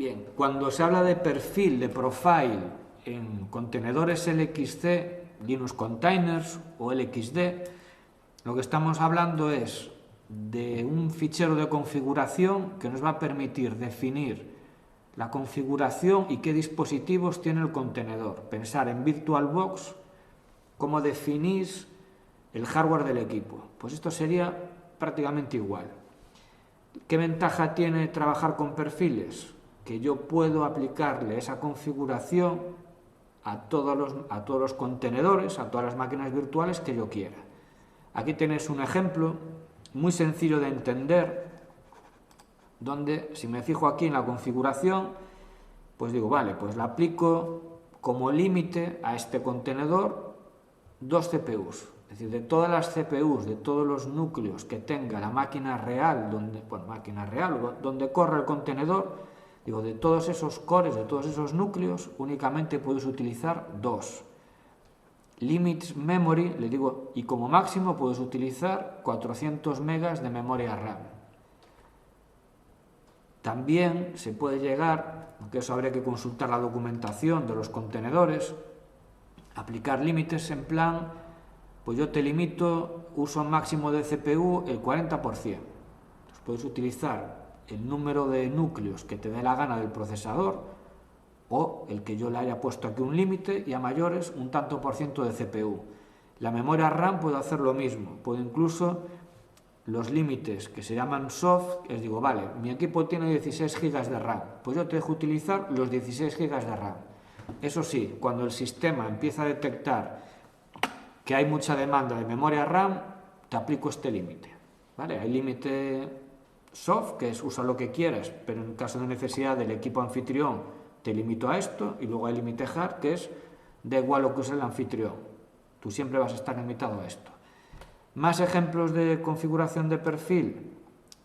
Bien, cuando se habla de perfil, de profile en contenedores LXC, Linux Containers o LXD, lo que estamos hablando es de un fichero de configuración que nos va a permitir definir la configuración y qué dispositivos tiene el contenedor. Pensar en VirtualBox, cómo definís el hardware del equipo. Pues esto sería prácticamente igual. ¿Qué ventaja tiene trabajar con perfiles? Que yo puedo aplicarle esa configuración a todos los contenedores, a todas las máquinas virtuales que yo quiera. Aquí tenéis un ejemplo muy sencillo de entender, donde si me fijo aquí en la configuración, pues digo, vale, pues le aplico como límite a este contenedor 2 CPUs. Es decir, de todas las CPUs, de todos los núcleos que tenga la máquina real, donde corre el contenedor, digo, de todos esos cores, de todos esos núcleos, únicamente puedes utilizar 2. Limits memory, le digo, y como máximo puedes utilizar 400 megas de memoria RAM. También se puede llegar, aunque eso habría que consultar la documentación de los contenedores, aplicar límites en plan, pues yo te limito uso máximo de CPU el 40%. Entonces puedes utilizar el número de núcleos que te dé la gana del procesador o el que yo le haya puesto aquí un límite y a mayores un tanto por ciento de CPU. La memoria RAM puedo hacer lo mismo, puedo incluso los límites que se llaman soft, les digo, vale, mi equipo tiene 16 GB de RAM, pues yo te dejo utilizar los 16 GB de RAM. Eso sí, cuando el sistema empieza a detectar que hay mucha demanda de memoria RAM, te aplico este límite, ¿vale? Hay límite soft, que es usa lo que quieras, pero en caso de necesidad del equipo anfitrión te limito a esto, y luego hay límite hard, que es da igual lo que use el anfitrión, tú siempre vas a estar limitado a esto. Más ejemplos de configuración de perfil.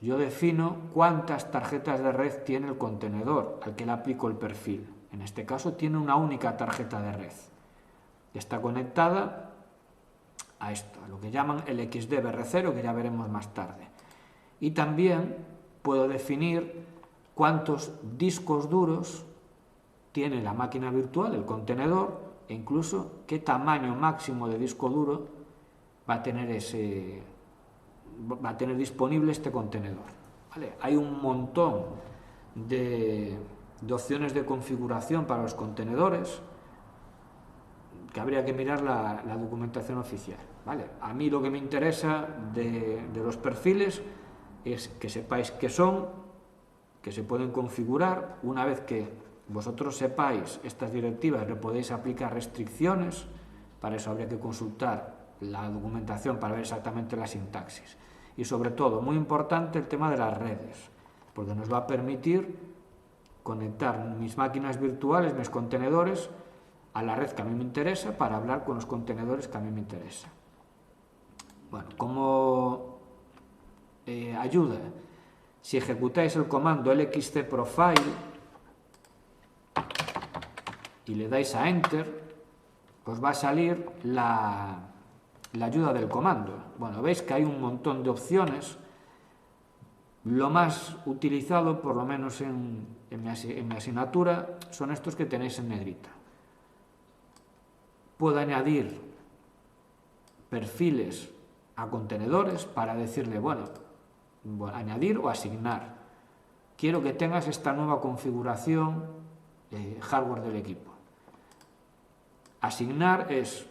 Yo defino cuántas tarjetas de red tiene el contenedor al que le aplico el perfil. En este caso tiene una única tarjeta de red. Está conectada a esto, a lo que llaman el XDBR0, que ya veremos más tarde. Y también puedo definir cuántos discos duros tiene la máquina virtual, el contenedor, e incluso qué tamaño máximo de disco duro va a tener disponible este contenedor. ¿Vale? Hay un montón de opciones de configuración para los contenedores que habría que mirar la documentación oficial. ¿Vale? A mí lo que me interesa de los perfiles es que sepáis qué son, que se pueden configurar. Una vez que vosotros sepáis estas directivas, le podéis aplicar restricciones. Para eso habría que consultar la documentación para ver exactamente la sintaxis. Y sobre todo, muy importante, el tema de las redes, porque nos va a permitir conectar mis máquinas virtuales, mis contenedores, a la red que a mí me interesa para hablar con los contenedores que a mí me interesan. Bueno, como ayuda, si ejecutáis el comando lxcprofile y le dais a Enter, os va a salir la ayuda del comando. Bueno, veis que hay un montón de opciones. Lo más utilizado, por lo menos en mi asignatura, son estos que tenéis en negrita. Puedo añadir perfiles a contenedores para decirle, bueno, añadir o asignar. Quiero que tengas esta nueva configuración hardware del equipo. Asignar es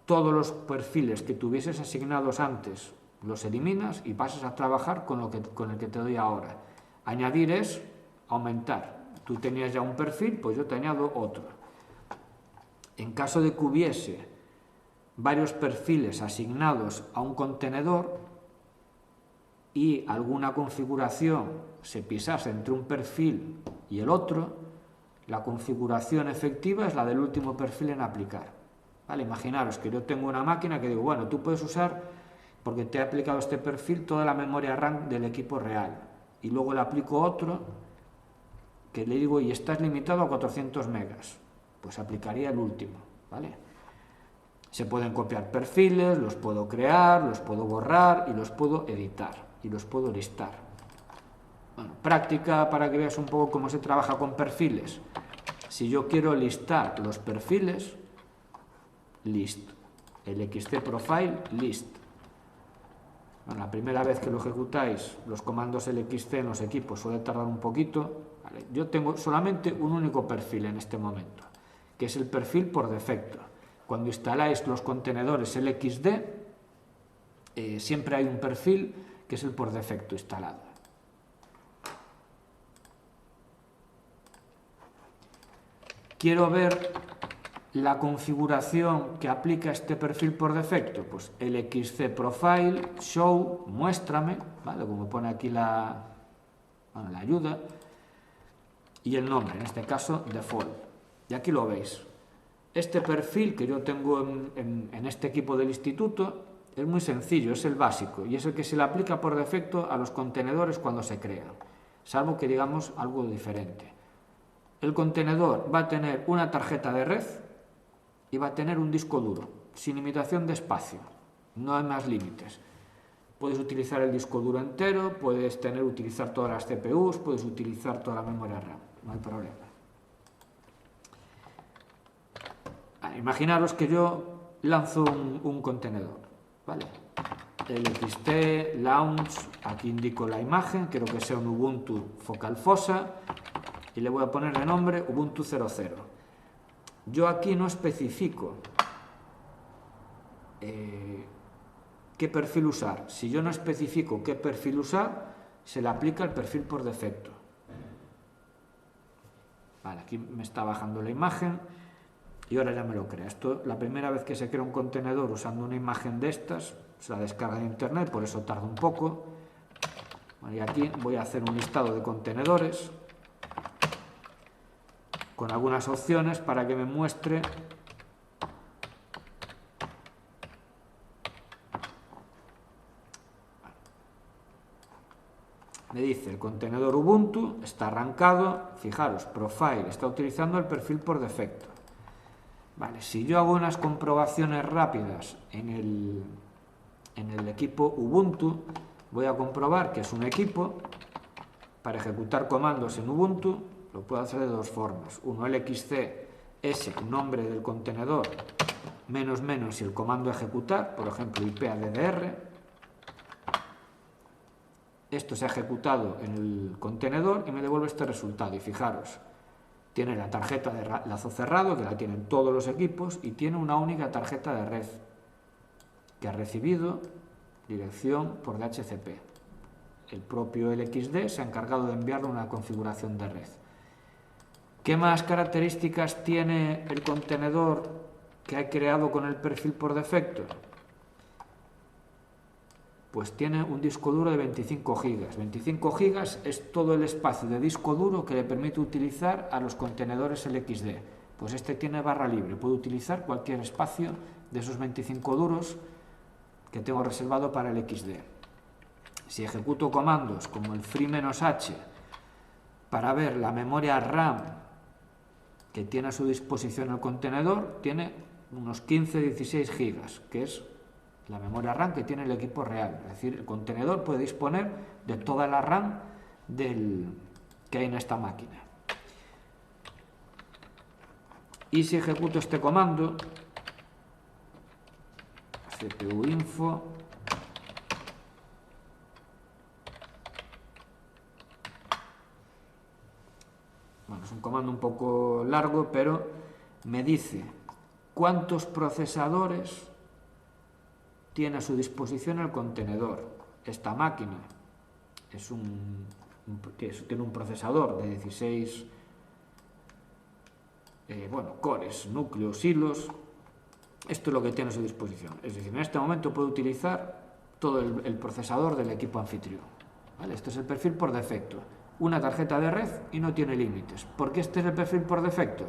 todos los perfiles que tuvieses asignados antes, los eliminas y pasas a trabajar con el que te doy ahora. Añadir es aumentar. Tú tenías ya un perfil, pues yo te añado otro. En caso de que hubiese varios perfiles asignados a un contenedor y alguna configuración se pisase entre un perfil y el otro, la configuración efectiva es la del último perfil en aplicar. ¿Vale? Imaginaros que yo tengo una máquina que digo, bueno, tú puedes usar, porque te he aplicado este perfil, toda la memoria RAM del equipo real. Y luego le aplico otro que le digo, y estás limitado a 400 megas. Pues aplicaría el último, ¿vale? Se pueden copiar perfiles, los puedo crear, los puedo borrar y los puedo editar y los puedo listar. Bueno, práctica para que veas un poco cómo se trabaja con perfiles. Si yo quiero listar los perfiles, list, el XC profile, list. Bueno, la primera vez que lo ejecutáis, los comandos LXC en los equipos suele tardar un poquito. Vale, yo tengo solamente un único perfil en este momento, que es el perfil por defecto. Cuando instaláis los contenedores LXD, siempre hay un perfil que es el por defecto instalado. Quiero ver la configuración que aplica este perfil por defecto, pues LXC profile, show, muéstrame, ¿vale? Como pone aquí la ayuda, y el nombre, en este caso default. Y aquí lo veis. Este perfil que yo tengo en este equipo del instituto es muy sencillo, es el básico, y es el que se le aplica por defecto a los contenedores cuando se crean, salvo que digamos algo diferente. El contenedor va a tener una tarjeta de red y va a tener un disco duro, sin limitación de espacio, no hay más límites. Puedes utilizar el disco duro entero, puedes utilizar todas las CPUs, puedes utilizar toda la memoria RAM, no hay problema. Imaginaros que yo lanzo un contenedor, ¿vale? LXT, launch, aquí indico la imagen, quiero que sea un Ubuntu Focal Fossa, y le voy a poner de nombre Ubuntu 00. Yo aquí no especifico qué perfil usar. Si yo no especifico qué perfil usar, se le aplica el perfil por defecto. Vale, aquí me está bajando la imagen y ahora ya me lo crea. Esto, la primera vez que se crea un contenedor usando una imagen de estas, se la descarga de internet, por eso tarda un poco. Bueno, y aquí voy a hacer un listado de contenedores con algunas opciones para que me muestre me dice el contenedor Ubuntu está arrancado, fijaros, profile, está utilizando el perfil por defecto. Vale, si yo hago unas comprobaciones rápidas en el equipo Ubuntu, voy a comprobar que es un equipo. Para ejecutar comandos en Ubuntu lo puedo hacer de dos formas. Uno, LXC, S, nombre del contenedor, menos y el comando ejecutar, por ejemplo IPADDR. Esto se ha ejecutado en el contenedor y me devuelve este resultado. Y fijaros, tiene la tarjeta de lazo cerrado, que la tienen todos los equipos, y tiene una única tarjeta de red, que ha recibido dirección por DHCP. El propio LXD se ha encargado de enviarle una configuración de red. ¿Qué más características tiene el contenedor que he creado con el perfil por defecto? Pues tiene un disco duro de 25 GB. 25 GB es todo el espacio de disco duro que le permite utilizar a los contenedores LXD. Pues este tiene barra libre, puedo utilizar cualquier espacio de esos 25 duros que tengo reservado para el XD. Si ejecuto comandos como el free-h para ver la memoria RAM que tiene a su disposición el contenedor, tiene unos 15-16 GB, que es la memoria RAM que tiene el equipo real. Es decir, el contenedor puede disponer de toda la RAM que hay en esta máquina. Y si ejecuto este comando, CPU info, bueno, es un comando un poco largo, pero me dice cuántos procesadores tiene a su disposición el contenedor. Esta máquina tiene un procesador de 16 cores, núcleos, hilos. Esto es lo que tiene a su disposición. Es decir, en este momento puedo utilizar todo el procesador del equipo anfitrión. ¿Vale? Este es el perfil por defecto. Una tarjeta de red y no tiene límites. ¿Por qué este es el perfil por defecto?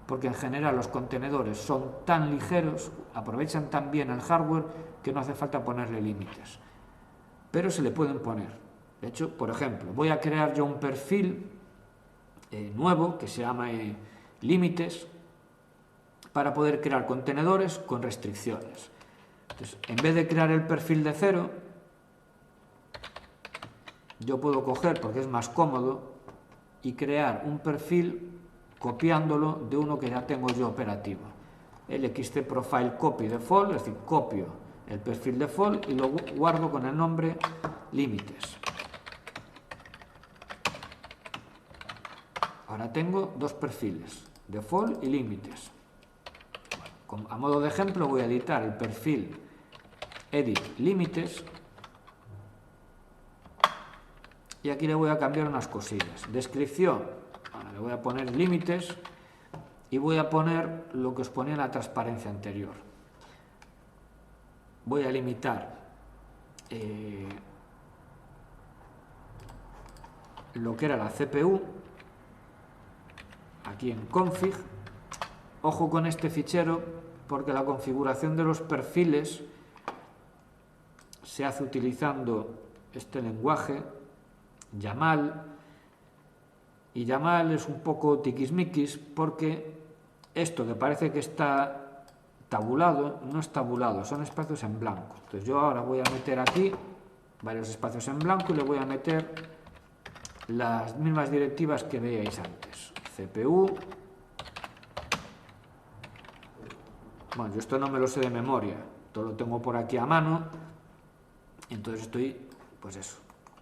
Porque en general los contenedores son tan ligeros, aprovechan tan bien el hardware, que no hace falta ponerle límites. Pero se le pueden poner. De hecho, por ejemplo, voy a crear yo un perfil nuevo que se llama límites, para poder crear contenedores con restricciones. Entonces, en vez de crear el perfil de 0, yo puedo coger, porque es más cómodo, y crear un perfil copiándolo de uno que ya tengo yo operativo. El XT Profile Copy Default, es decir, copio el perfil default y lo guardo con el nombre límites. Ahora tengo dos perfiles, default y límites. A modo de ejemplo voy a editar el perfil edit límites y aquí le voy a cambiar unas cosillas. Descripción, bueno, le voy a poner límites y voy a poner lo que os ponía en la transparencia anterior. Voy a limitar lo que era la CPU aquí en config. Ojo con este fichero porque la configuración de los perfiles se hace utilizando este lenguaje YAML, y YAML es un poco tiquismiquis porque esto que parece que está tabulado no es tabulado, son espacios en blanco. Entonces yo ahora voy a meter aquí varios espacios en blanco y le voy a meter las mismas directivas que veíais antes. CPU. Bueno, yo esto no me lo sé de memoria, todo lo tengo por aquí a mano, entonces estoy, pues eso,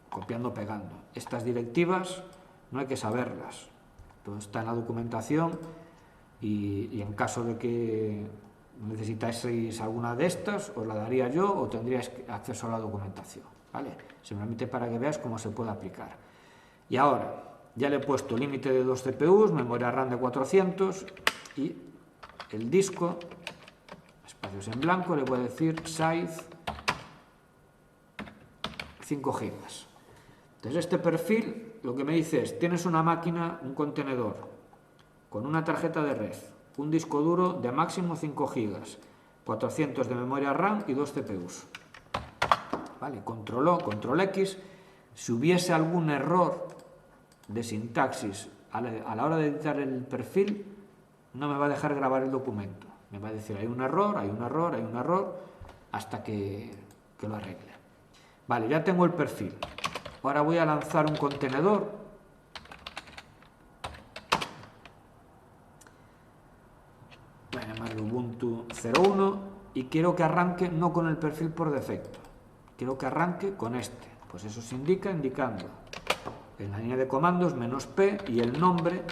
copiando, pegando. Estas directivas no hay que saberlas, todo está en la documentación y en caso de que necesitáis alguna de estas, os la daría yo o tendríais acceso a la documentación, ¿vale? Simplemente para que veáis cómo se puede aplicar. Y ahora, ya le he puesto límite de 2 CPUs, memoria RAM de 400 y el disco, espacios en blanco, le voy a decir size 5 GB. Entonces este perfil lo que me dice es, tienes una máquina, un contenedor, con una tarjeta de red, un disco duro de máximo 5 GB, 400 de memoria RAM y 2 CPUs. Vale, control O, control X. Si hubiese algún error de sintaxis a la hora de editar el perfil, no me va a dejar grabar el documento. Me va a decir, hay un error, hay un error, hay un error, hasta que lo arregle. Vale, ya tengo el perfil. Ahora voy a lanzar un contenedor. Voy a llamarlo Ubuntu 01 y quiero que arranque no con el perfil por defecto. Quiero que arranque con este. Pues eso se indica indicando en la línea de comandos -p y el nombre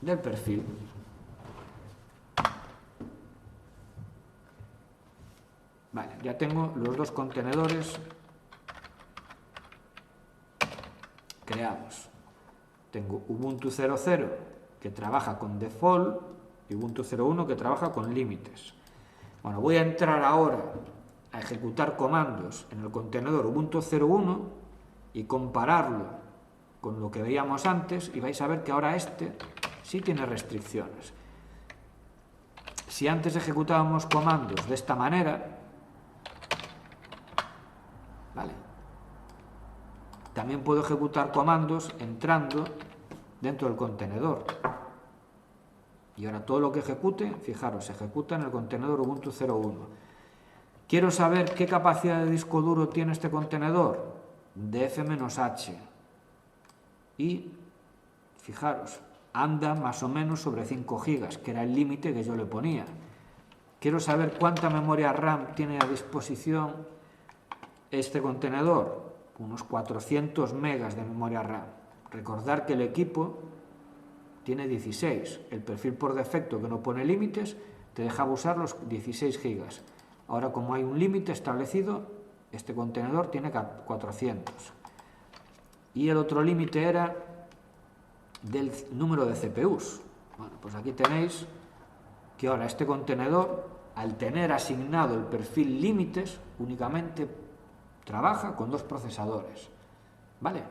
del perfil. Vale, ya tengo los dos contenedores creados. Tengo Ubuntu 00 que trabaja con default y Ubuntu 01 que trabaja con límites. Bueno, voy a entrar ahora a ejecutar comandos en el contenedor Ubuntu 01 y compararlo con lo que veíamos antes y vais a ver que ahora este sí tiene restricciones. Si antes ejecutábamos comandos de esta manera, ¿vale? También puedo ejecutar comandos entrando dentro del contenedor. Y ahora todo lo que ejecute, fijaros, se ejecuta en el contenedor Ubuntu 01. Quiero saber qué capacidad de disco duro tiene este contenedor, de F-H. Y, fijaros, anda más o menos sobre 5 GB, que era el límite que yo le ponía. Quiero saber cuánta memoria RAM tiene a disposición este contenedor, unos 400 megas de memoria RAM. Recordar que el equipo tiene 16. El perfil por defecto que no pone límites te dejaba usar los 16 GB. Ahora, como hay un límite establecido, este contenedor tiene 400. Y el otro límite era del número de CPUs. Bueno, pues aquí tenéis que ahora este contenedor, al tener asignado el perfil límites, únicamente trabaja con 2 procesadores. ¿Vale?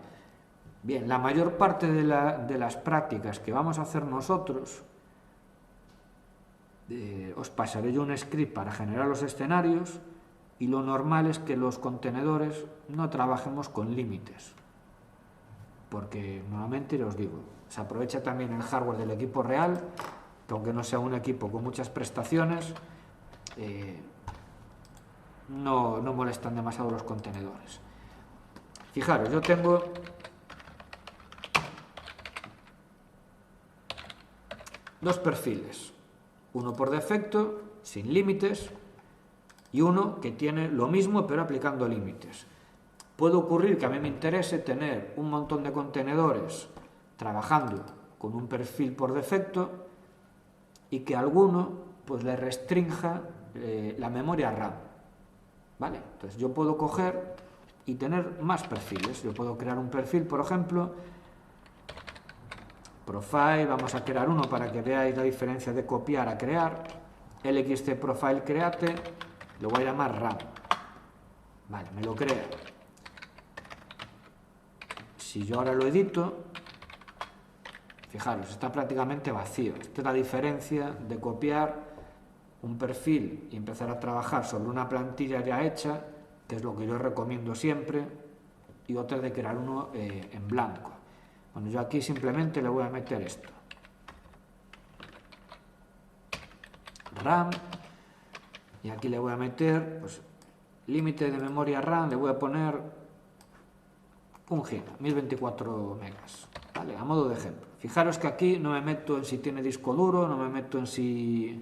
Bien, la mayor parte de las prácticas que vamos a hacer nosotros, os pasaré yo un script para generar los escenarios, y lo normal es que los contenedores no trabajemos con límites, porque normalmente, os digo, se aprovecha también el hardware del equipo real, que aunque no sea un equipo con muchas prestaciones, no molestan demasiado los contenedores. Fijaros, yo tengo dos perfiles, uno por defecto, sin límites, y uno que tiene lo mismo pero aplicando límites. Puede ocurrir que a mí me interese tener un montón de contenedores trabajando con un perfil por defecto y que alguno pues le restrinja la memoria RAM, ¿vale? Entonces yo puedo coger y tener más perfiles. Yo puedo crear un perfil, por ejemplo, Profile, vamos a crear uno para que veáis la diferencia de copiar a crear, LXC Profile Create, lo voy a llamar RAM, vale, me lo crea. Si yo ahora lo edito, fijaros, está prácticamente vacío. Esta es la diferencia de copiar un perfil y empezar a trabajar sobre una plantilla ya hecha, que es lo que yo recomiendo siempre, y otra de crear uno en blanco. Bueno, yo aquí simplemente le voy a meter esto. RAM, y aquí le voy a meter, pues, límite de memoria RAM, le voy a poner 1 GB, 1024 megas, ¿vale? A modo de ejemplo. Fijaros que aquí no me meto en si tiene disco duro, no me meto en si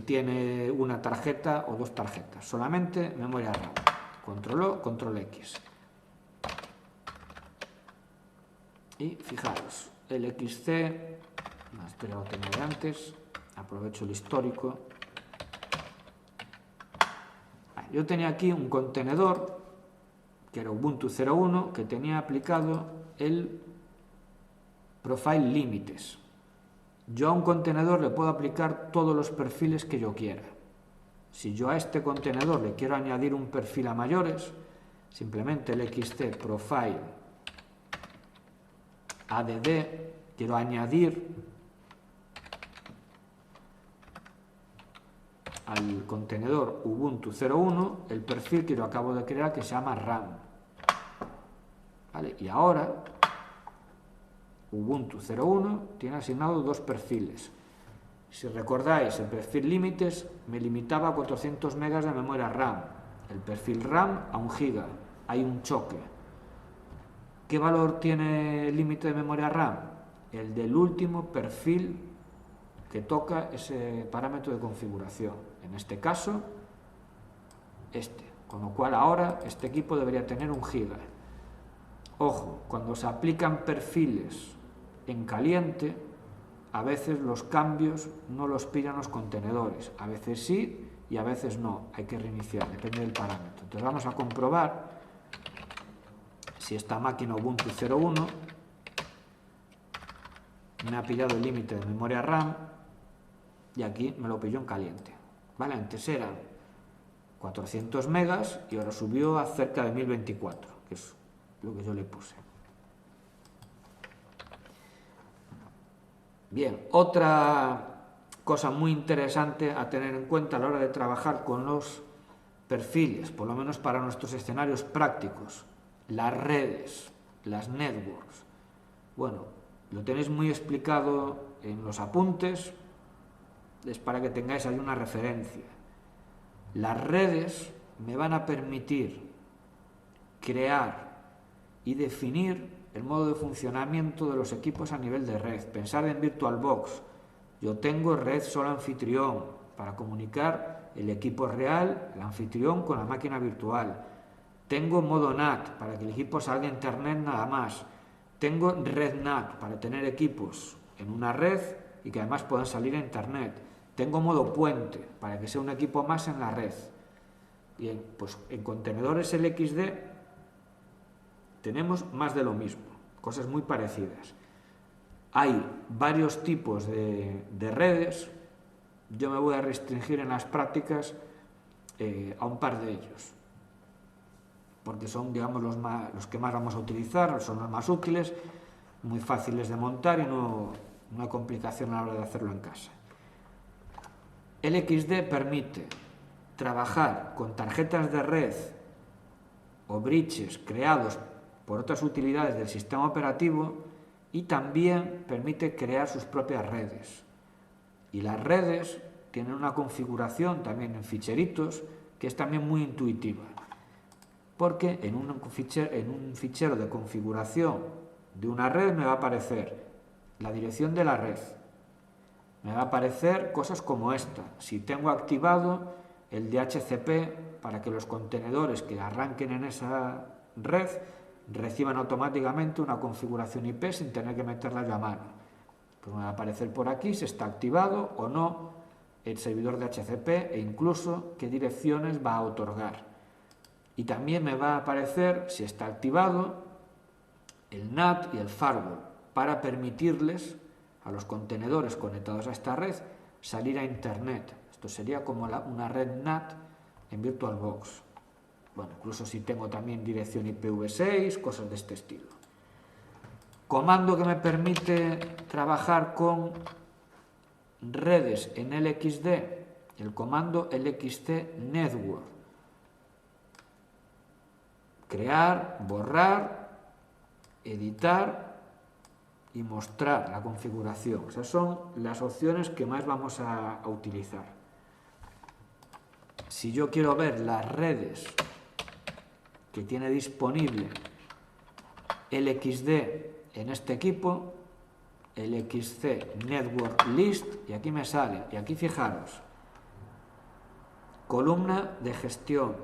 tiene una tarjeta o dos tarjetas, solamente memoria RAM. Control O, Control X. Y fijaros, el XC, esto ya lo tenía de antes, aprovecho el histórico. Yo tenía aquí un contenedor, que era Ubuntu 01, que tenía aplicado el Profile Límites. Yo a un contenedor le puedo aplicar todos los perfiles que yo quiera. Si yo a este contenedor le quiero añadir un perfil a mayores, simplemente el XC Profile ADD, quiero añadir al contenedor Ubuntu 01 el perfil que yo acabo de crear, que se llama RAM, ¿vale? Y ahora Ubuntu 01 tiene asignado dos perfiles. Si recordáis, el perfil límites me limitaba a 400 megas de memoria RAM, el perfil RAM a 1 GB. Hay un choque. ¿Qué valor tiene el límite de memoria RAM? El del último perfil que toca ese parámetro de configuración. En este caso, este. Con lo cual ahora este equipo debería tener 1 GB. Ojo, cuando se aplican perfiles en caliente, a veces los cambios no los pillan los contenedores. A veces sí y a veces no. Hay que reiniciar, depende del parámetro. Entonces vamos a comprobar si esta máquina Ubuntu 01 me ha pillado el límite de memoria RAM y aquí me lo pilló en caliente. ¿Vale? Antes eran 400 megas y ahora subió a cerca de 1024, que es lo que yo le puse. Bien, otra cosa muy interesante a tener en cuenta a la hora de trabajar con los perfiles, por lo menos para nuestros escenarios prácticos, las redes, las networks. Bueno, lo tenéis muy explicado en los apuntes, es para que tengáis ahí una referencia. Las redes me van a permitir crear y definir el modo de funcionamiento de los equipos a nivel de red. Pensad en VirtualBox. Yo tengo red solo anfitrión para comunicar el equipo real, el anfitrión, con la máquina virtual. Tengo modo NAT para que el equipo salga a internet nada más. Tengo red NAT para tener equipos en una red y que además puedan salir a internet. Tengo modo puente para que sea un equipo más en la red. Bien, pues en contenedores LXD tenemos más de lo mismo, cosas muy parecidas. Hay varios tipos de redes. Yo me voy a restringir en las prácticas a un par de ellos, porque son, digamos, los que más vamos a utilizar, son los más útiles, muy fáciles de montar y no hay complicación a la hora de hacerlo en casa. LXD permite trabajar con tarjetas de red o bridges creados por otras utilidades del sistema operativo y también permite crear sus propias redes. Y las redes tienen una configuración también en ficheritos que es también muy intuitiva. porque en un fichero de configuración de una red me va a aparecer la dirección de la red. Me va a aparecer cosas como esta. Si tengo activado el DHCP para que los contenedores que arranquen en esa red reciban automáticamente una configuración IP sin tener que meterla yo a mano. Pues me va a aparecer por aquí si está activado o no el servidor DHCP e incluso qué direcciones va a otorgar. Y también me va a aparecer si está activado el NAT y el firewall para permitirles a los contenedores conectados a esta red salir a Internet. Esto sería como una red NAT en VirtualBox. Bueno, incluso si tengo también dirección IPv6, cosas de este estilo. Comando que me permite trabajar con redes en LXD, el comando LXC Network. Crear, borrar, editar y mostrar la configuración. Esas son las opciones que más vamos a utilizar. Si yo quiero ver las redes que tiene disponible LXD en este equipo, LXC Network List, y aquí me sale, y aquí fijaros, columna de gestión,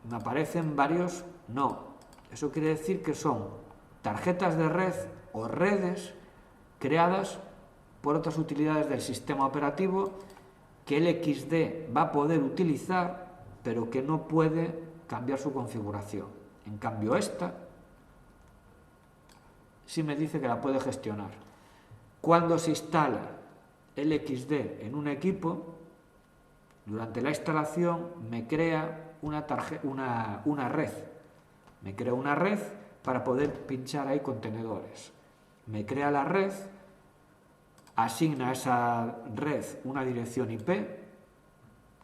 me aparecen varios no. Eso quiere decir que son tarjetas de red o redes creadas por otras utilidades del sistema operativo que LXD va a poder utilizar, pero que no puede cambiar su configuración. En cambio esta sí me dice que la puede gestionar. Cuando se instala LXD en un equipo, durante la instalación me crea una red. Me crea una red para poder pinchar ahí contenedores. Me crea la red, asigna a esa red una dirección IP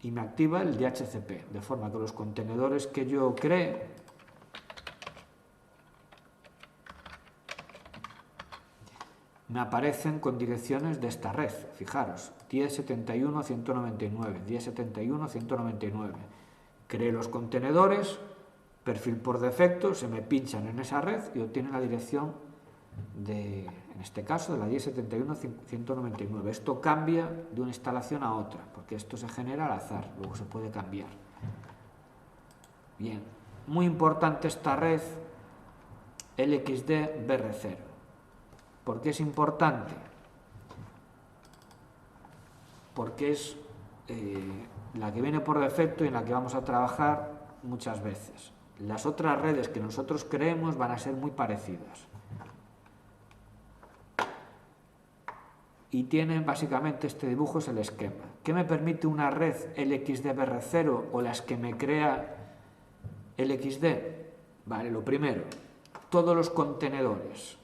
y me activa el DHCP, de forma que los contenedores que yo cree me aparecen con direcciones de esta red. Fijaros, 1071.199, 1071.199. Creé los contenedores, perfil por defecto, se me pinchan en esa red y obtienen la dirección de, en este caso, de la 1071.199. Esto cambia de una instalación a otra, porque esto se genera al azar, luego se puede cambiar. Bien, muy importante esta red LXD BR0. ¿Por qué es importante? Porque es la que viene por defecto y en la que vamos a trabajar muchas veces. Las otras redes que nosotros creemos van a ser muy parecidas. Y tienen básicamente este dibujo, es el esquema. ¿Qué me permite una red LXD-BR0 o las que me crea LXD? Vale, lo primero, todos los contenedores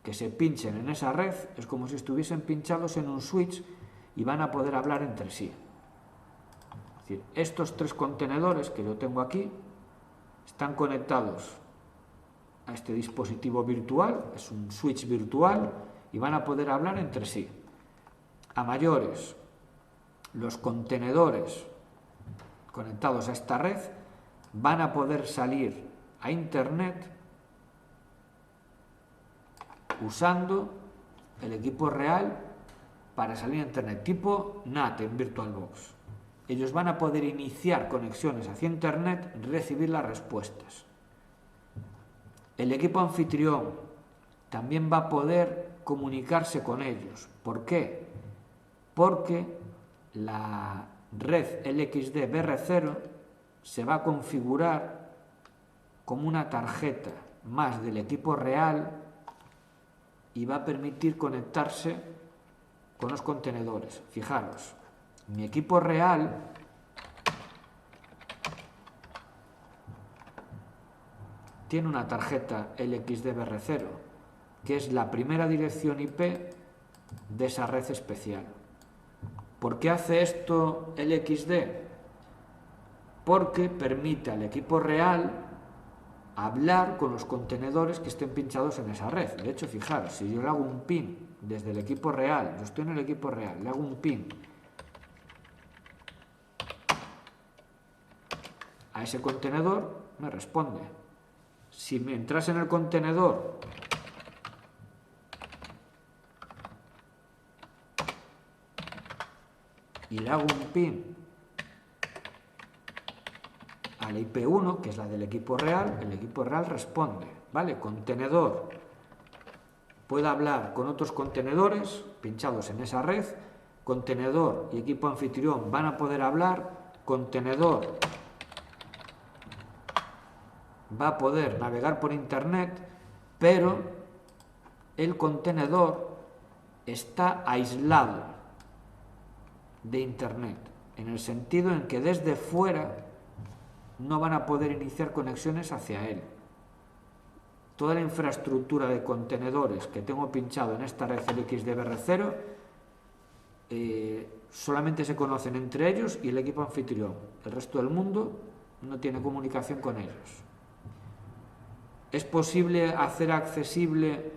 que se pinchen en esa red es como si estuviesen pinchados en un switch y van a poder hablar entre sí. Es decir, estos tres contenedores que yo tengo aquí están conectados a este dispositivo virtual, es un switch virtual, y van a poder hablar entre sí. A mayores, los contenedores conectados a esta red van a poder salir a Internet usando el equipo real para salir a Internet, tipo NAT en VirtualBox. Ellos van a poder iniciar conexiones hacia Internet y recibir las respuestas. El equipo anfitrión también va a poder comunicarse con ellos. ¿Por qué? Porque la red LXD BR0 se va a configurar como una tarjeta más del equipo real y va a permitir conectarse con los contenedores. Fijaros, mi equipo real tiene una tarjeta LXD-BR0, que es la primera dirección IP de esa red especial. ¿Por qué hace esto LXD? Porque permite al equipo real hablar con los contenedores que estén pinchados en esa red. De hecho, fijaros, si yo le hago un ping desde el equipo real, yo estoy en el equipo real, le hago un ping a ese contenedor, me responde. Si me entras en el contenedor y le hago un ping a la IP1, que es la del equipo real, el equipo real responde, ¿vale? Contenedor puede hablar con otros contenedores pinchados en esa red, contenedor y equipo anfitrión van a poder hablar, contenedor va a poder navegar por internet, pero el contenedor está aislado de internet, en el sentido en que desde fuera no van a poder iniciar conexiones hacia él. Toda la infraestructura de contenedores que tengo pinchado en esta red LXDBR0 solamente se conocen entre ellos y el equipo anfitrión. El resto del mundo no tiene comunicación con ellos. ¿Es posible hacer accesible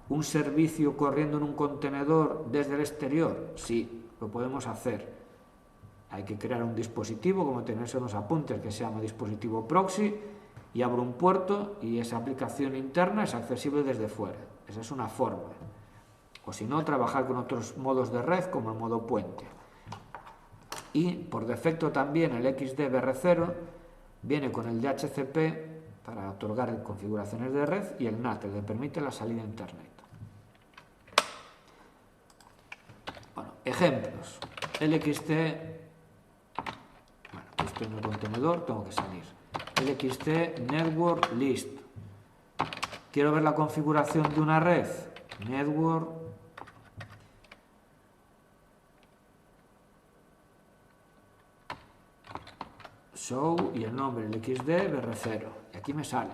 un servicio corriendo en un contenedor desde el exterior? Sí, lo podemos hacer. Hay que crear un dispositivo, como tenéis en los apuntes, que se llama dispositivo proxy, y abro un puerto y esa aplicación interna es accesible desde fuera. Esa es una forma. O si no, trabajar con otros modos de red, como el modo puente. Y por defecto también el XDBR0 viene con el DHCP para otorgar configuraciones de red y el NAT, que permite la salida a internet. Bueno, ejemplos. LXT, bueno, estoy en el contenedor, tengo que salir. LXT Network List. Quiero ver la configuración de una red. Network show y el nombre, el XDBR0. Y aquí me sale.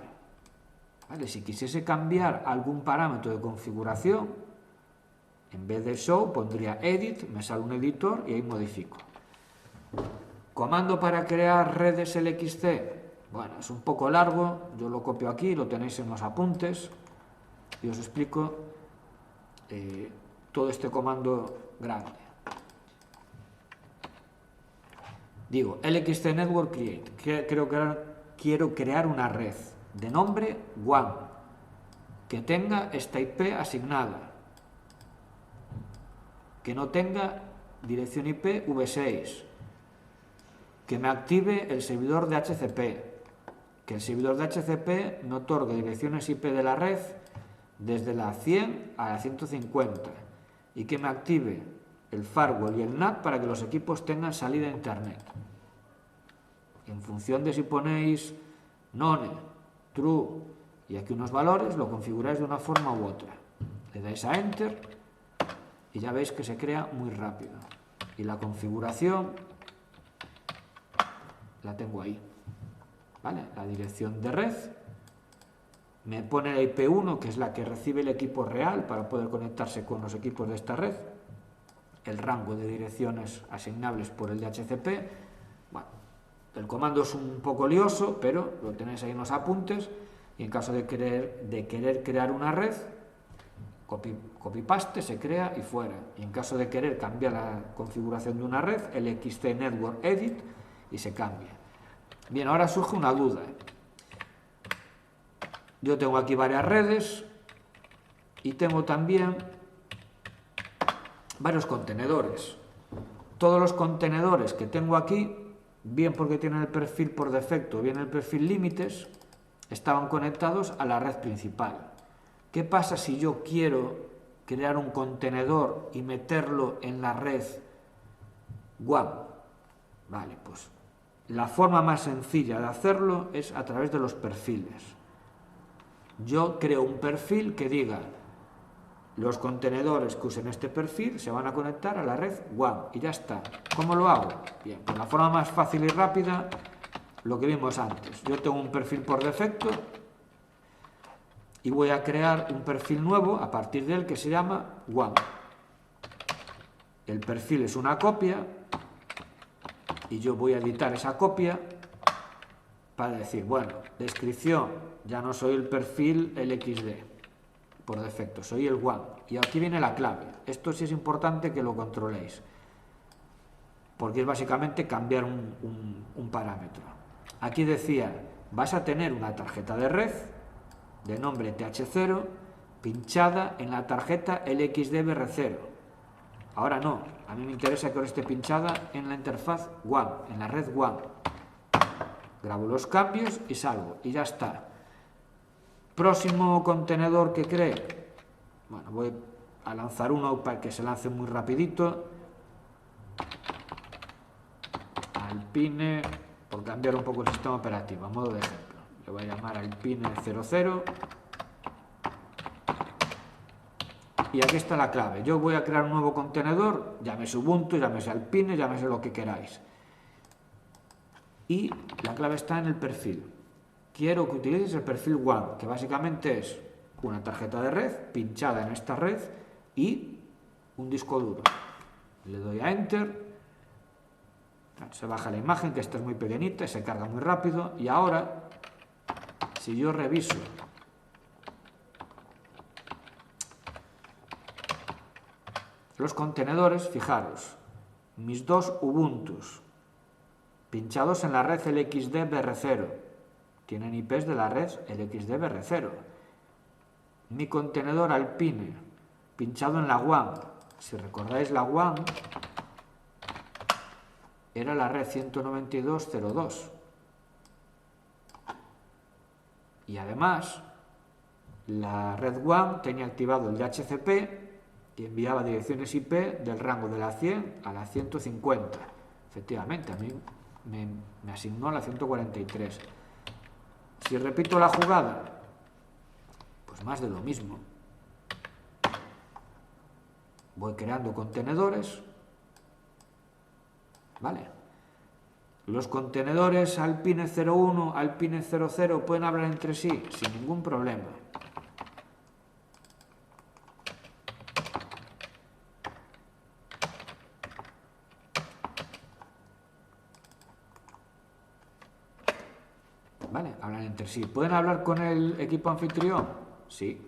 ¿Vale? Si quisiese cambiar algún parámetro de configuración, en vez de show pondría edit, me sale un editor y ahí modifico. Comando para crear redes LXC. Bueno, es un poco largo, yo lo copio aquí, lo tenéis en los apuntes y os explico todo este comando grande. Digo, LXC Network Create, quiero crear una red de nombre WAN que tenga esta IP asignada, que no tenga dirección IP V6, que me active el servidor de DHCP, que el servidor de DHCP no otorgue direcciones IP de la red desde la 100 a la 150 y que me active el firewall y el NAT para que los equipos tengan salida a internet. En función de si ponéis none, true y aquí unos valores, lo configuráis de una forma u otra. Le dais a enter y ya veis que se crea muy rápido. Y la configuración la tengo ahí. ¿Vale? La dirección de red, me pone la IP1, que es la que recibe el equipo real para poder conectarse con los equipos de esta red, el rango de direcciones asignables por el DHCP. Bueno, el comando es un poco lioso, pero lo tenéis ahí en los apuntes, y en caso de querer crear una red, copy-paste, se crea y fuera. Y en caso de querer cambiar la configuración de una red, el XT Network Edit y se cambia. Bien, ahora surge una duda. Yo tengo aquí varias redes y tengo también varios contenedores. Todos los contenedores que tengo aquí, bien porque tienen el perfil por defecto, bien el perfil límites, estaban conectados a la red principal. ¿Qué pasa si yo quiero crear un contenedor y meterlo en la red WAN? Vale, pues la forma más sencilla de hacerlo es a través de los perfiles. Yo creo un perfil que diga los contenedores que usen este perfil se van a conectar a la red WAN y ya está. ¿Cómo lo hago? Bien, pues la forma más fácil y rápida, lo que vimos antes. Yo tengo un perfil por defecto y voy a crear un perfil nuevo a partir de él que se llama WAN. El perfil es una copia y yo voy a editar esa copia para decir, bueno, descripción, ya no soy el perfil LXD por defecto, soy el WAN. Y aquí viene la clave. Esto sí es importante que lo controléis, porque es básicamente cambiar un parámetro. Aquí decía, vas a tener una tarjeta de red de nombre TH0 pinchada en la tarjeta LXDBR0. Ahora no, a mí me interesa que ahora esté pinchada en la interfaz WAN, en la red WAN. Grabo los cambios y salgo, y ya está. Próximo contenedor que cree, bueno, voy a lanzar uno para que se lance muy rapidito. Alpine, por cambiar un poco el sistema operativo, a modo de ejemplo. Le voy a llamar Alpine 00. Y aquí está la clave. Yo voy a crear un nuevo contenedor, llámese Ubuntu, llámese Alpine, llámese lo que queráis. Y la clave está en el perfil. Quiero que utilices el perfil WAN, que básicamente es una tarjeta de red pinchada en esta red y un disco duro. Le doy a Enter, se baja la imagen, que esta es muy pequeñita, se carga muy rápido, y ahora, si yo reviso los contenedores, fijaros, mis dos Ubuntus pinchados en la red LXDBR0 tienen IPs de la red LXDBR0. Mi contenedor Alpine pinchado en la WAN, si recordáis la WAN era la red 192.0.2, y además la red WAN tenía activado el DHCP y enviaba direcciones IP del rango de la 100 a la 150. Efectivamente, a mí me asignó la 143. Si repito la jugada, pues más de lo mismo. Voy creando contenedores, ¿vale? Los contenedores Alpine 01, Alpine 00 pueden hablar entre sí sin ningún problema. ¿Vale? Hablan entre sí. ¿Pueden hablar con el equipo anfitrión? Sí.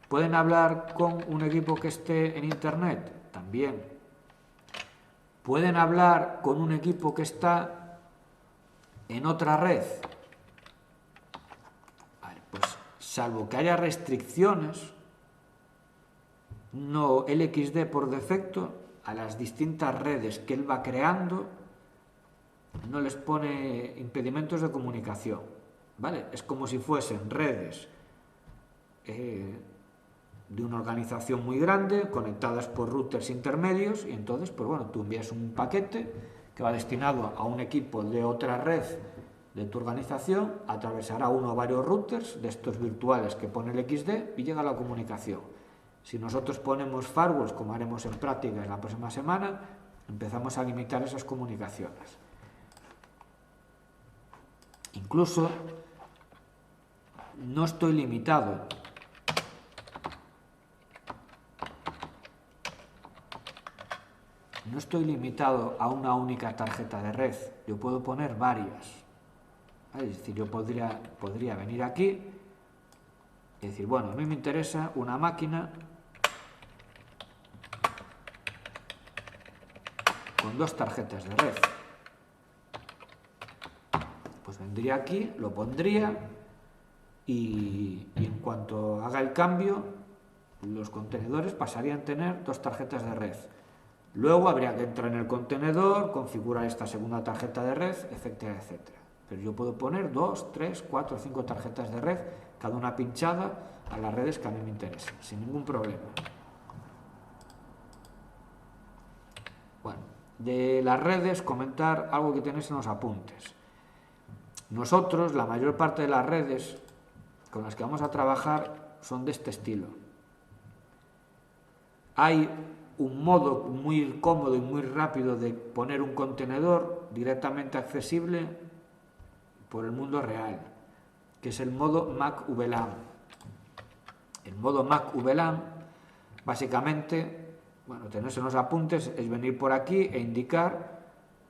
¿Pueden hablar con un equipo que esté en Internet? También. ¿Pueden hablar con un equipo que está en otra red? Vale, pues salvo que haya restricciones, no LXD por defecto a las distintas redes que él va creando no les pone impedimentos de comunicación, ¿vale? Es como si fuesen redes de una organización muy grande, conectadas por routers intermedios, y entonces, pues bueno, tú envías un paquete que va destinado a un equipo de otra red de tu organización, atravesará uno o varios routers de estos virtuales que pone el XD y llega a la comunicación. Si nosotros ponemos firewalls, como haremos en prácticas la próxima semana, empezamos a limitar esas comunicaciones. Incluso no estoy limitado a una única tarjeta de red. Yo puedo poner varias. Es decir, yo podría venir aquí y decir, bueno, a mí me interesa una máquina con dos tarjetas de red. Pues vendría aquí, lo pondría y en cuanto haga el cambio, los contenedores pasarían a tener dos tarjetas de red. Luego habría que entrar en el contenedor, configurar esta segunda tarjeta de red, etcétera, etcétera. Pero yo puedo poner 2, 3, 4, 5 tarjetas de red, cada una pinchada a las redes que a mí me interesan, sin ningún problema. Bueno, de las redes, comentar algo que tenéis en los apuntes. Nosotros, la mayor parte de las redes con las que vamos a trabajar son de este estilo. Hay un modo muy cómodo y muy rápido de poner un contenedor directamente accesible por el mundo real, que es el modo Mac VLAN. El modo Mac VLAN, básicamente, bueno, tenéis en los apuntes, es venir por aquí e indicar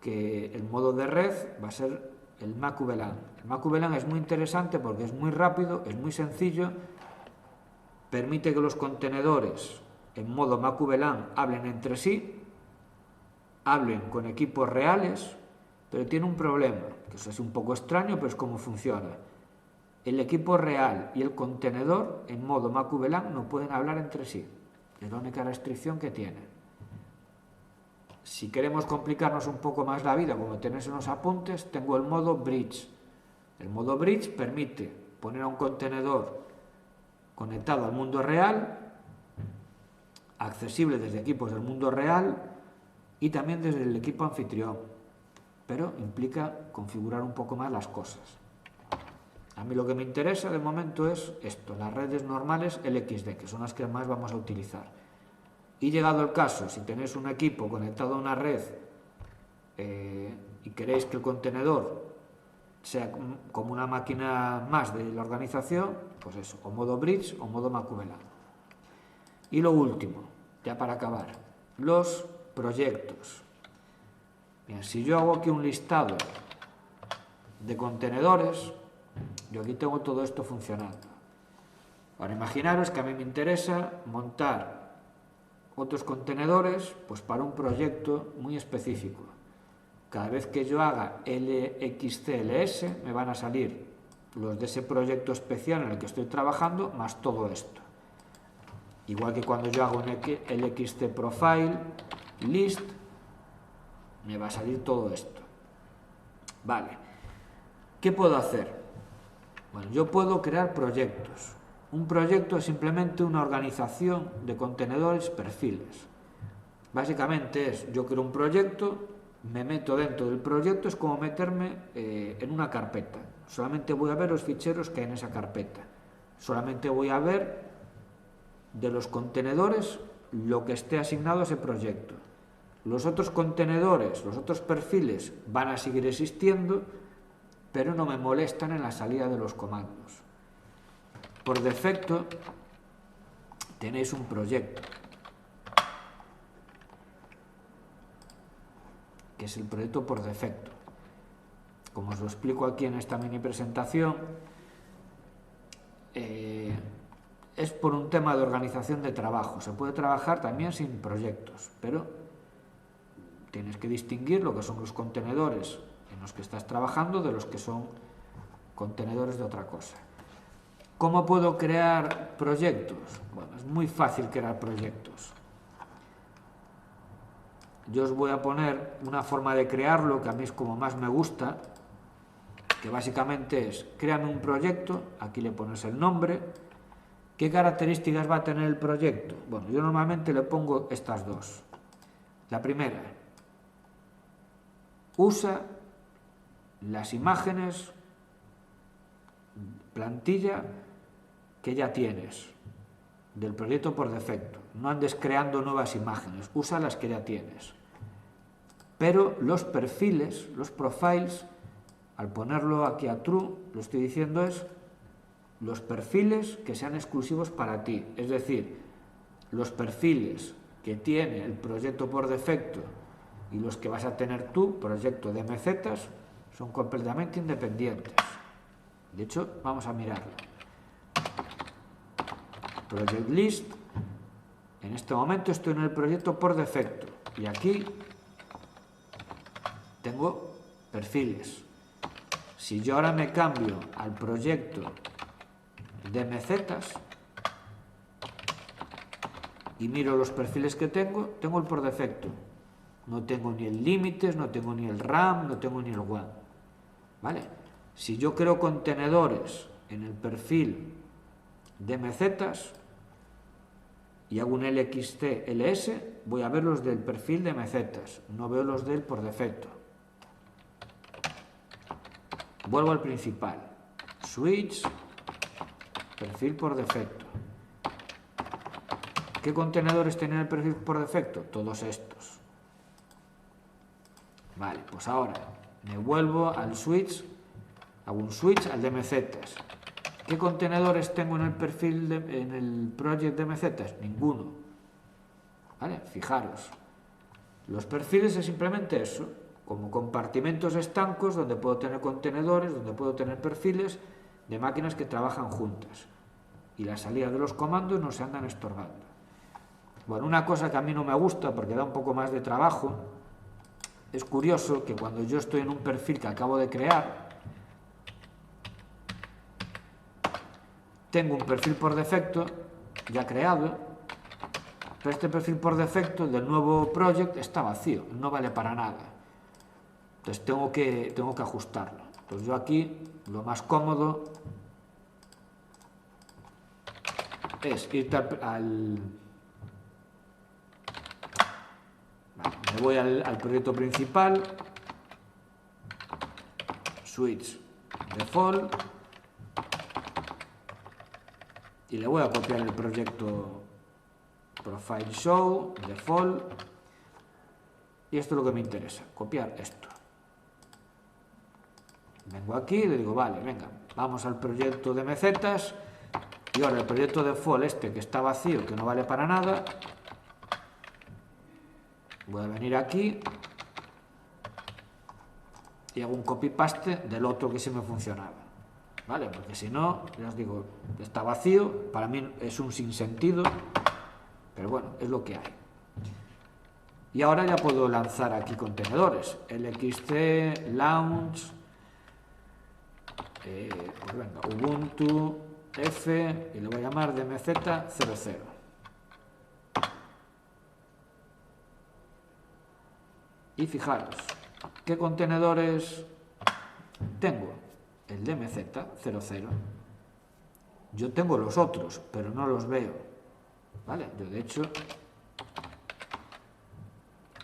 que el modo de red va a ser el Mac VLAN. El Mac VLAN es muy interesante porque es muy rápido, es muy sencillo, permite que los contenedores en modo Mac VLAN hablen entre sí, hablen con equipos reales pero tiene un problema, que eso es un poco extraño, pero es como funciona. El equipo real y el contenedor en modo MacuVLAN no pueden hablar entre sí. Es la única restricción que tiene. Si queremos complicarnos un poco más la vida, como tenéis en los apuntes, tengo el modo Bridge. El modo Bridge permite poner a un contenedor conectado al mundo real, accesible desde equipos del mundo real y también desde el equipo anfitrión, pero implica configurar un poco más las cosas. A mí lo que me interesa de momento es esto, las redes normales LXD, que son las que más vamos a utilizar. Y llegado el caso, si tenéis un equipo conectado a una red y queréis que el contenedor sea como una máquina más de la organización, pues eso, o modo Bridge o modo MacuVLAN. Y lo último, ya para acabar, los proyectos. Bien, si yo hago aquí un listado de contenedores, yo aquí tengo todo esto funcionando. Ahora imaginaros que a mí me interesa montar otros contenedores pues para un proyecto muy específico. Cada vez que yo haga LXCLS me van a salir los de ese proyecto especial en el que estoy trabajando más todo esto. Igual que cuando yo hago un LXT Profile List, me va a salir todo esto. Vale, ¿qué puedo hacer? Bueno, yo puedo crear proyectos. Un proyecto es simplemente una organización de contenedores perfiles. Básicamente es, yo creo un proyecto, me meto dentro del proyecto, es como meterme en una carpeta. Solamente voy a ver los ficheros que hay en esa carpeta. Solamente voy a ver de los contenedores lo que esté asignado a ese proyecto. Los otros contenedores, los otros perfiles van a seguir existiendo, pero no me molestan en la salida de los comandos. Por defecto tenéis un proyecto, que es el proyecto por defecto. Como os lo explico aquí en esta mini presentación, es por un tema de organización de trabajo. Se puede trabajar también sin proyectos, pero tienes que distinguir lo que son los contenedores en los que estás trabajando de los que son contenedores de otra cosa. ¿Cómo puedo crear proyectos? Bueno, es muy fácil crear proyectos. Yo os voy a poner una forma de crearlo que a mí es como más me gusta, que básicamente es, créame un proyecto, aquí le pones el nombre. ¿Qué características va a tener el proyecto? Bueno, yo normalmente le pongo estas dos. La primera, usa las imágenes, plantilla que ya tienes del proyecto por defecto. No andes creando nuevas imágenes, usa las que ya tienes. Pero los perfiles, los profiles, al ponerlo aquí a true, lo estoy diciendo es los perfiles que sean exclusivos para ti. Es decir, los perfiles que tiene el proyecto por defecto y los que vas a tener tú, proyecto de MZ, son completamente independientes. De hecho, vamos a mirarlo. Project List. En este momento estoy en el proyecto por defecto. Y aquí tengo perfiles. Si yo ahora me cambio al proyecto de MZ y miro los perfiles que tengo el por defecto. No tengo ni el límites, no tengo ni el RAM, no tengo ni el WAN. ¿Vale? Si yo creo contenedores en el perfil de MZ y hago un LXT-LS, voy a ver los del perfil de MZ, no veo los del por defecto. Vuelvo al principal. Switch, perfil por defecto. ¿Qué contenedores tienen el perfil por defecto? Todos estos. Vale, pues ahora me vuelvo al switch, hago un switch al de MZ. ¿Qué contenedores tengo en el perfil, en el project de MZ? Ninguno. ¿Vale? Fijaros. Los perfiles es simplemente eso, como compartimentos estancos donde puedo tener contenedores, donde puedo tener perfiles de máquinas que trabajan juntas. Y la salida de los comandos no se andan estorbando. Bueno, una cosa que a mí no me gusta porque da un poco más de trabajo es curioso que cuando yo estoy en un perfil que acabo de crear, tengo un perfil por defecto ya creado, pero este perfil por defecto del nuevo project está vacío, no vale para nada. Entonces tengo que ajustarlo. Entonces yo aquí lo más cómodo es irte me voy al proyecto principal, switch default, y le voy a copiar el proyecto profile show default, y esto es lo que me interesa, copiar esto. Vengo aquí y le digo, vale, venga, vamos al proyecto de mesetas, y ahora el proyecto default este que está vacío, que no vale para nada, voy a venir aquí y hago un copy-paste del otro que sí me funcionaba, ¿vale? Porque si no, ya os digo, está vacío, para mí es un sinsentido, pero bueno, es lo que hay. Y ahora ya puedo lanzar aquí contenedores, LXC, launch, pues venga, Ubuntu F, y le voy a llamar DMZ00. Y fijaros, ¿qué contenedores tengo? El DMZ00. Yo tengo los otros, pero no los veo, ¿vale? Yo de hecho,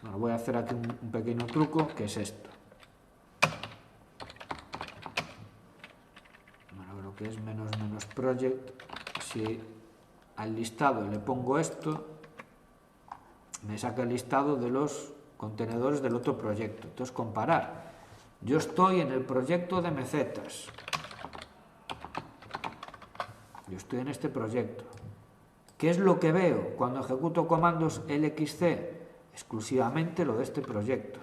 bueno, voy a hacer aquí un pequeño truco, que es esto. Bueno, lo que es menos project, si al listado le pongo esto, me saca el listado de los contenedores del otro proyecto. Entonces, comparar. Yo estoy en el proyecto de mesetas. Yo estoy en este proyecto. ¿Qué es lo que veo cuando ejecuto comandos LXC? Exclusivamente lo de este proyecto.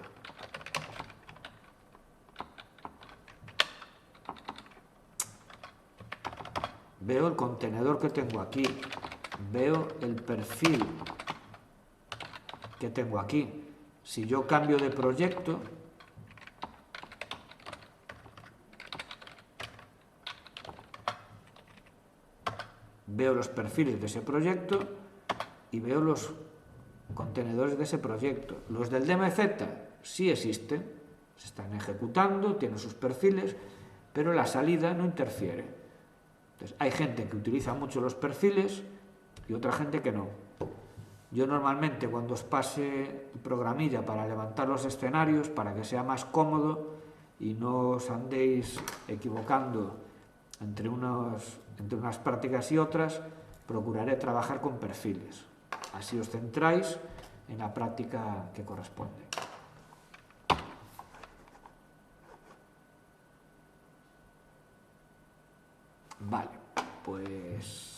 Veo el contenedor que tengo aquí. Veo el perfil que tengo aquí. Si yo cambio de proyecto, veo los perfiles de ese proyecto y veo los contenedores de ese proyecto. Los del DMZ sí existen, se están ejecutando, tienen sus perfiles, pero la salida no interfiere. Entonces, hay gente que utiliza mucho los perfiles y otra gente que no. Yo normalmente, cuando os pase el programilla para levantar los escenarios, para que sea más cómodo y no os andéis equivocando entre unas prácticas y otras, procuraré trabajar con perfiles. Así os centráis en la práctica que corresponde. Vale, pues